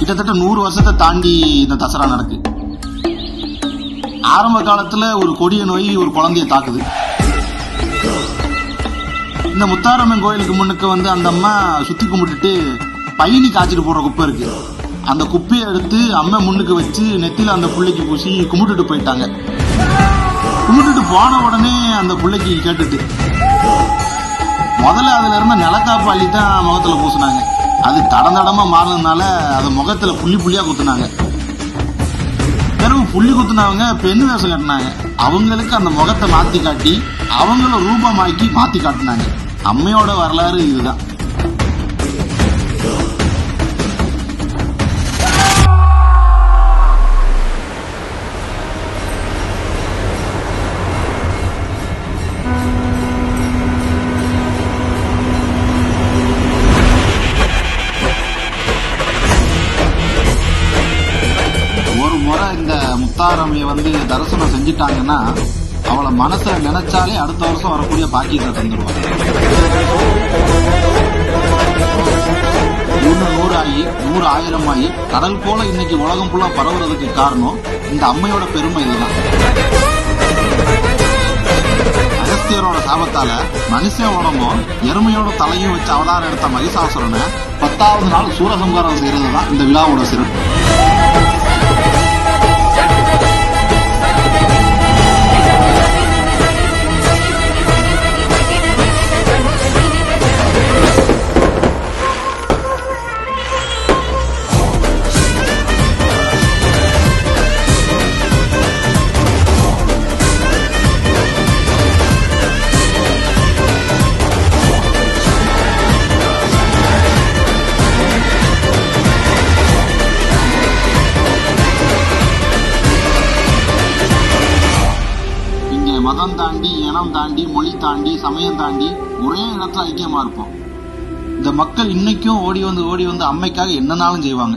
கிட்டத்தட்ட 100 வருஷத்தை தாண்டி இந்த தசரா நடக்கு. ஆரம்ப காலத்துல ஒரு கொடிய நோய் ஒரு குழந்தைய தாக்குது. இந்த முத்தாரம்மன் கோயிலுக்கு முன்னுக்கு அந்த அம்மா சுத்தி கும்பிட்டுட்டு பயணி காய்ச்சிட்டு போடுற குப்பை இருக்கு, அந்த குப்பையை எடுத்து அம்மா முன்னுக்கு வச்சு நெத்தில அந்த பிள்ளைக்கு பூசி கும்பிட்டுட்டு போயிட்டாங்க. கும்பிட்டுட்டு போன உடனே அந்த பிள்ளைக்கு கேட்டுட்டு முதல்ல அதுல இருந்த நிலக்காப்பு அள்ளி தான் முகத்துல பூசினாங்க. அது தடந்தடமா மாறினதுனால அதை முகத்துல புள்ளி புள்ளியா குத்துனாங்க. பிறகு புள்ளி குத்துனவங்க பெண் வேஷம் கட்டினாங்க. அவங்களுக்கு அந்த முகத்தை மாத்தி காட்டி அவங்கள ரூபமாக்கி மாத்தி காட்டினாங்க. அம்மையோட வரலாறு இதுதான். ஒரு முறை இந்த முத்தாரம்மைய தரிசனம் செஞ்சிட்டாங்கன்னா அவளை மனசுல நினைச்சாலே அடுத்த வருஷம் வரக்கூடிய பாக்கியத்தை தந்துடுவாங்க. 100 ஆகி 100 ஆயிரமாயி கடல் போல இன்னைக்கு உலகம் ஃபுல்லா பரவுறதுக்கு காரணம் இந்த அம்மையோட பெருமை இதுதான். அகஸ்தியரோட சாபத்தால மனுஷன் உடம்பும் எருமையோட தலையும் வச்சு அவதாரம் எடுத்த மகிஷாசுரனை 10வது நாள் சூரசம்ஹாரம் செய்யறதுதான் இந்த விழாவோட சிறப்பு. மதம் தாண்டி, இனம் தாண்டி, மொழி தாண்டி, சமயம் தாண்டி ஒரே இடத்துல ஐக்கியமா இருப்போம். இந்த மக்கள் இன்னைக்கும் ஓடி வந்து அம்மைக்காக என்னன்னாலும் செய்வாங்க.